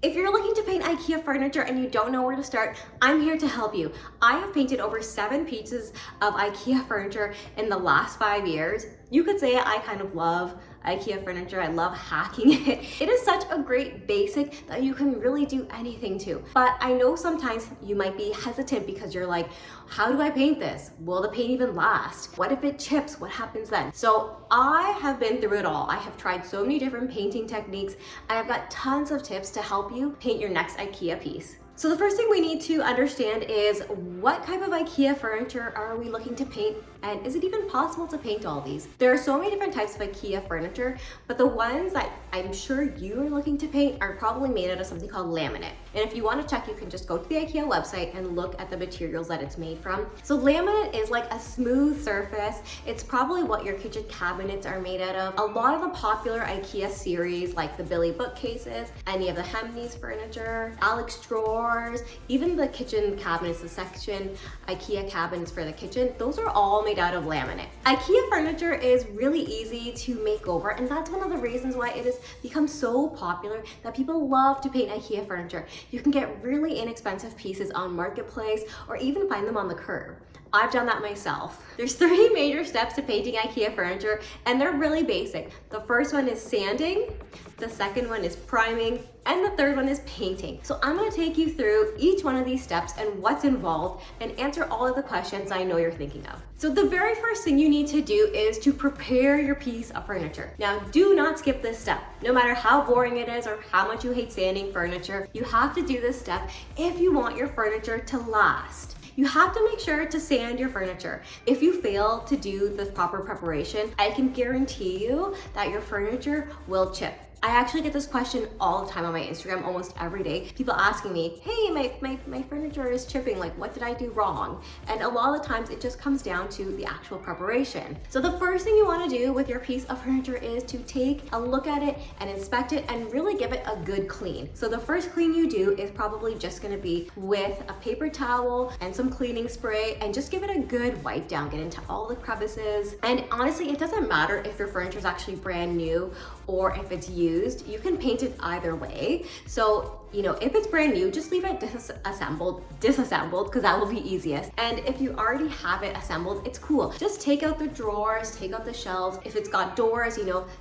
If you're looking to paint IKEA furniture and you don't know where to start, I'm here to help you. I have painted over 7 pieces of IKEA furniture in the last 5 years. You could say I kind of love IKEA furniture. I love hacking it. It is such a great basic that you can really do anything to. But I know sometimes you might be hesitant because you're like, how do I paint this? Will the paint even last? What if it chips? What happens then? So I have been through it all. I have tried so many different painting techniques. I have got tons of tips to help you paint your next IKEA piece. So the first thing we need to understand is what type of IKEA furniture are we looking to paint, and is it even possible to paint all these? There are so many different types of IKEA furniture, but the ones that I'm sure you are looking to paint are probably made out of something called laminate. And if you want to check, you can just go to the IKEA website and look at the materials that it's made from. So laminate is like a smooth surface. It's probably what your kitchen cabinets are made out of. A lot of the popular IKEA series, like the Billy bookcases, any of the Hemnes furniture, Alex drawers, even the kitchen cabinets, the section IKEA cabinets for the kitchen, those are all made out of laminate. IKEA furniture is really easy to make over, and that's one of the reasons why it has become so popular that people love to paint IKEA furniture. You can get really inexpensive pieces on Marketplace or even find them on the curb. I've done that myself. There's 3 major steps to painting IKEA furniture, and they're really basic. The first one is sanding, the second one is priming, and the third one is painting. So I'm gonna take you through each one of these steps and what's involved and answer all of the questions I know you're thinking of. So the very first thing you need to do is to prepare your piece of furniture. Now, do not skip this step. No matter how boring it is or how much you hate sanding furniture, you have to do this step if you want your furniture to last. You have to make sure to sand your furniture. If you fail to do the proper preparation, I can guarantee you that your furniture will chip. I actually get this question all the time on my Instagram, almost every day. People asking me, hey, my furniture is chipping, like what did I do wrong? And a lot of the times it just comes down to the actual preparation. So the first thing you wanna do with your piece of furniture is to take a look at it and inspect it and really give it a good clean. So the first clean you do is probably just gonna be with a paper towel and some cleaning spray, and just give it a good wipe down, get into all the crevices. And honestly, it doesn't matter if your furniture is actually brand new or if it's used. You can paint it either way. So, if it's brand new, just leave it disassembled, because that will be easiest. And if you already have it assembled, it's cool. Just take out the drawers, take out the shelves. If it's got doors,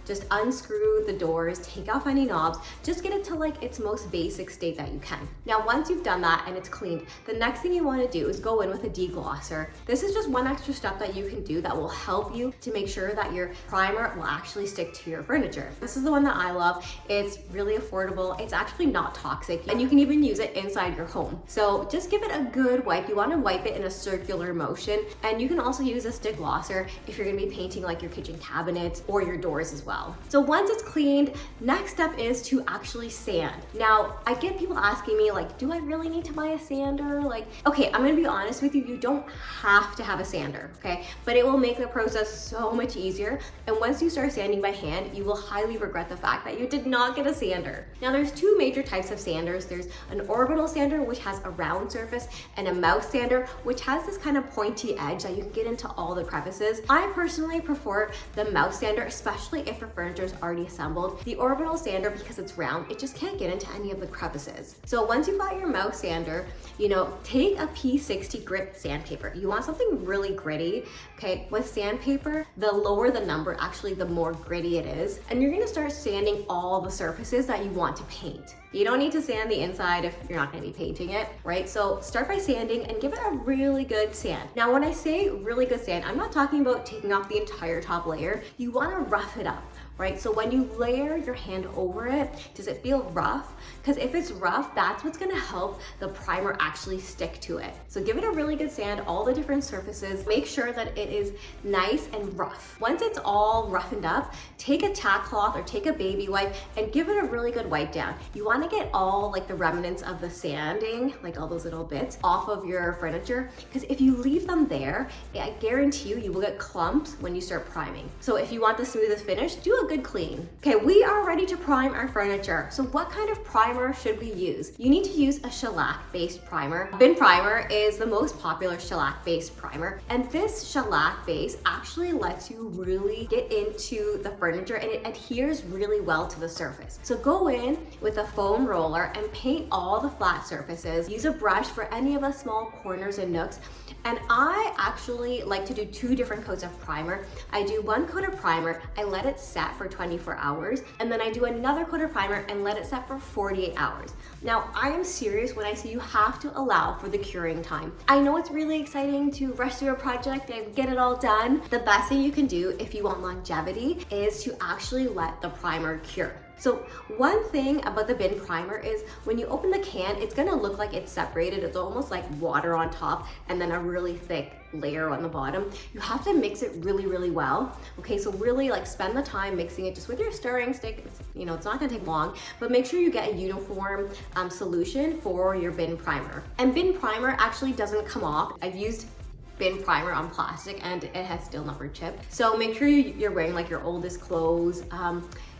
just unscrew the doors, take off any knobs, just get it to like its most basic state that you can. Now, once you've done that and it's cleaned, the next thing you want to do is go in with a deglosser. This is just one extra step that you can do that will help you to make sure that your primer will actually stick to your furniture. This is the one that I love. It's really affordable. It's actually not toxic, and you can even use it inside your home. So just give it a good wipe. You want to wipe it in a circular motion, and you can also use a stick glosser if you're going to be painting like your kitchen cabinets or your doors as well. So once it's cleaned, next step is to actually sand. Now, I get people asking me like, do I really need to buy a sander? Like, okay, I'm going to be honest with you, you don't have to have a sander, okay? But it will make the process so much easier, and once you start sanding by hand, you will highly regret the fact that you did not get a sander. Now, there's 2 major types of sanders. There's an orbital sander, which has a round surface, and a mouse sander, which has this kind of pointy edge that you can get into all the crevices. I personally prefer the mouse sander, especially if your furniture is already assembled. The orbital sander, because it's round, it just can't get into any of the crevices. So once you've got your mouse sander, take a P60 grit sandpaper. You want something really gritty, okay? With sandpaper, the lower the number, actually, the more gritty it is. And you're gonna start sanding all the surfaces that you want to paint. You don't need to sand the inside if you're not going to be painting it, right? So start by sanding and give it a really good sand. Now, when I say really good sand, I'm not talking about taking off the entire top layer. You want to rough it up, right? So when you layer your hand over it, does it feel rough? Because if it's rough, that's what's going to help the primer actually stick to it. So give it a really good sand, all the different surfaces. Make sure that it is nice and rough. Once it's all roughened up, take a tack cloth or take a baby wipe and give it a really good wipe down. You want to get all like the remnants of the sanding, like all those little bits, off of your furniture, because if you leave them there, I guarantee you will get clumps when you start priming. So if you want the smoothest finish, do a good clean. Okay, we are ready to prime our furniture. So what kind of primer should we use? You need to use a shellac-based primer. Bin Primer is the most popular shellac-based primer, and this shellac base actually lets you really get into the furniture and it adheres really well to the surface. So go in with a foam roller and paint all the flat surfaces. Use a brush for any of the small corners and nooks. And I actually like to do 2 different coats of primer. I do 1 coat of primer, I let it set for 24 hours, and then I do another coat of primer and let it set for 48 hours. Now, I am serious when I say you have to allow for the curing time. I know it's really exciting to rush through a project and get it all done. The best thing you can do if you want longevity is to actually let the primer cure. So one thing about the Bin Primer is when you open the can, it's gonna look like it's separated. It's almost like water on top and then a really thick layer on the bottom. You have to mix it really, really well. Okay, so really like spend the time mixing it just with your stirring stick. It's not gonna take long, but make sure you get a uniform solution for your Bin Primer. And Bin Primer actually doesn't come off. I've used Bin Primer on plastic and it has still never chipped. So make sure you're wearing like your oldest clothes.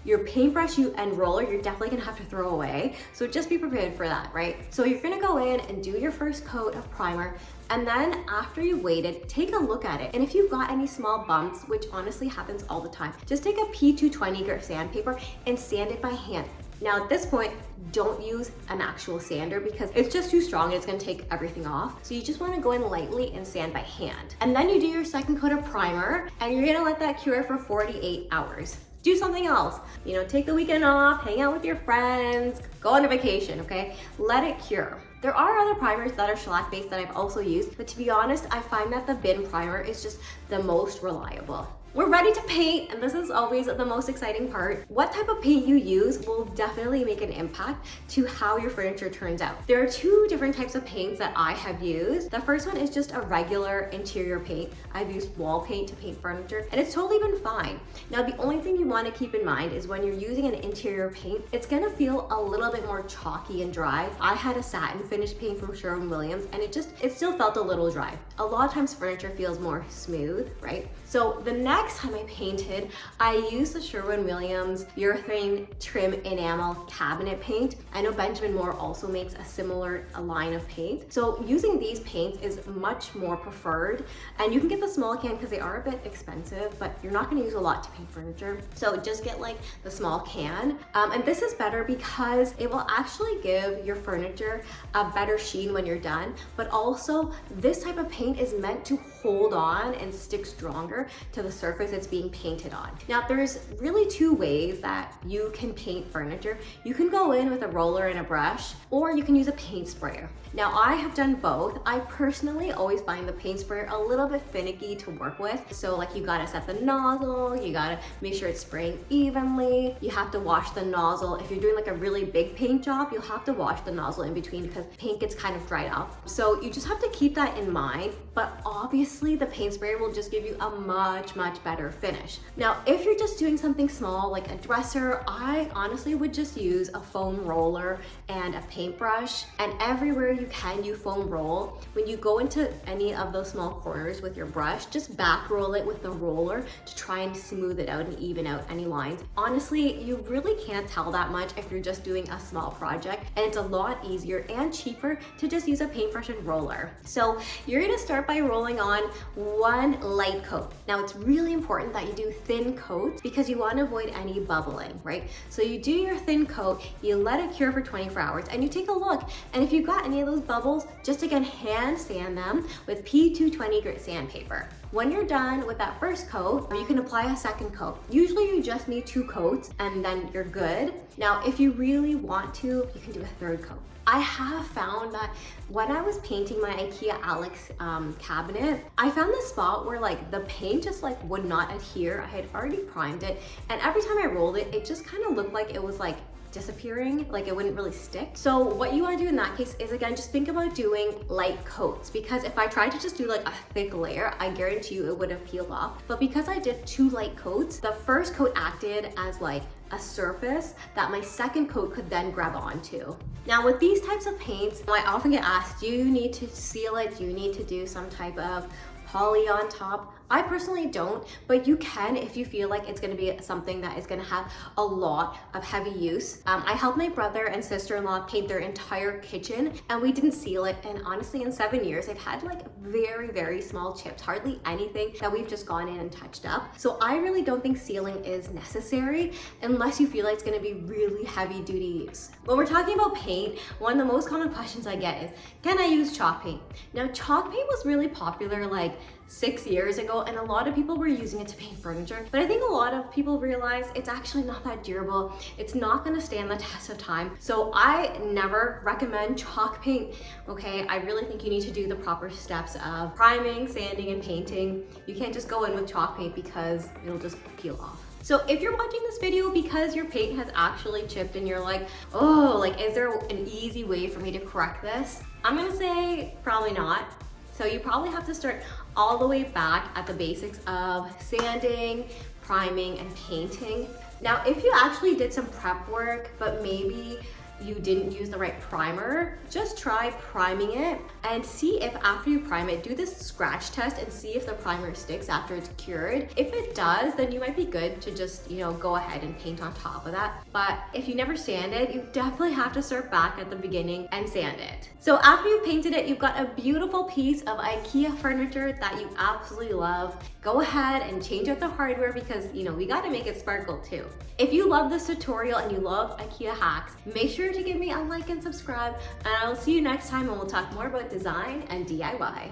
Your paintbrush and roller, you're definitely gonna have to throw away. So just be prepared for that, right? So you're gonna go in and do your first coat of primer, and then after you've waited, take a look at it. And if you've got any small bumps, which honestly happens all the time, just take a P220 grit sandpaper and sand it by hand. Now at this point, don't use an actual sander because it's just too strong and it's gonna take everything off. So you just wanna go in lightly and sand by hand. And then you do your second coat of primer and you're gonna let that cure for 48 hours. Do something else. Take the weekend off, hang out with your friends, go on a vacation, okay? Let it cure. There are other primers that are shellac based that I've also used, but to be honest, I find that the Bin Primer is just the most reliable. We're ready to paint, and this is always the most exciting part. What type of paint you use will definitely make an impact to how your furniture turns out. There are 2 different types of paints that I have used. The first one is just a regular interior paint. I've used wall paint to paint furniture, and it's totally been fine. Now, the only thing you want to keep in mind is when you're using an interior paint, it's gonna feel a little bit more chalky and dry. I had a satin finish paint from Sherwin-Williams, and it still felt a little dry. A lot of times furniture feels more smooth, right? So the next time I painted, I used the Sherwin-Williams urethane trim enamel cabinet paint. I know Benjamin Moore also makes a similar line of paint. So using these paints is much more preferred. And you can get the small can because they are a bit expensive, but you're not gonna use a lot to paint furniture. So just get like the small can. And this is better because it will actually give your furniture a better sheen when you're done. But also this type of paint is meant to hold on and stick stronger to the surface it's being painted on. Now there's really 2 ways that you can paint furniture. You can go in with a roller and a brush, or you can use a paint sprayer. Now I have done both. I personally always find the paint sprayer a little bit finicky to work with. So like you gotta set the nozzle, you gotta make sure it's spraying evenly. You have to wash the nozzle. If you're doing like a really big paint job, you'll have to wash the nozzle in between because paint gets kind of dried up. So you just have to keep that in mind. But obviously the paint sprayer will just give you a much better finish. Now, if you're just doing something small like a dresser, I honestly would just use a foam roller and a paintbrush, and everywhere you can, you foam roll. When you go into any of those small corners with your brush, just back roll it with the roller to try and smooth it out and even out any lines. Honestly, you really can't tell that much if you're just doing a small project, and it's a lot easier and cheaper to just use a paintbrush and roller. So you're gonna start by rolling on 1 light coat. Now it's really important that you do thin coats because you want to avoid any bubbling, right? So you do your thin coat, you let it cure for 24 hours, and you take a look. And if you've got any of those bubbles, just again hand sand them with P220 grit sandpaper. When you're done with that first coat, you can apply a second coat. Usually you just need 2 coats and then you're good. Now, if you really want to, you can do a third coat. I have found that when I was painting my IKEA Alex cabinet, I found this spot where like the paint just like would not adhere. I had already primed it, and every time I rolled it, it just kind of looked like it was like disappearing, like it wouldn't really stick. So what you want to do in that case is again just think about doing light coats, because if I tried to just do like a thick layer, I guarantee you it would have peeled off. But because I did 2 light coats, the first coat acted as like a surface that my second coat could then grab onto. Now with these types of paints, I often get asked, do you need to seal it? Do you need to do some type of poly on top? I personally don't, but you can if you feel like it's gonna be something that is gonna have a lot of heavy use. I helped my brother and sister-in-law paint their entire kitchen, and we didn't seal it. And honestly, in 7 years, I've had like very, very small chips, hardly anything that we've just gone in and touched up. So I really don't think sealing is necessary unless you feel like it's gonna be really heavy duty use. When we're talking about paint, one of the most common questions I get is, can I use chalk paint? Now, chalk paint was really popular like 6 years ago, and a lot of people were using it to paint furniture, but I think a lot of people realize it's actually not that durable. It's not going to stand the test of time. So I never recommend chalk paint. Okay, I really think you need to do the proper steps of priming, sanding, and painting. You can't just go in with chalk paint because it'll just peel off. So if you're watching this video because your paint has actually chipped and you're like, oh, like, is there an easy way for me to correct this? I'm gonna say probably not. So you probably have to start all the way back at the basics of sanding, priming, and painting. Now, if you actually did some prep work, but maybe you didn't use the right primer, just try priming it and see if after you prime it, do this scratch test and see if the primer sticks after it's cured. If it does, then you might be good to just, go ahead and paint on top of that. But if you never sand it, you definitely have to start back at the beginning and sand it. So after you've painted it, you've got a beautiful piece of IKEA furniture that you absolutely love. Go ahead and change out the hardware because, we gotta make it sparkle too. If you love this tutorial and you love IKEA hacks, make sure to give me a like and subscribe, and I'll see you next time when we'll talk more about design and DIY.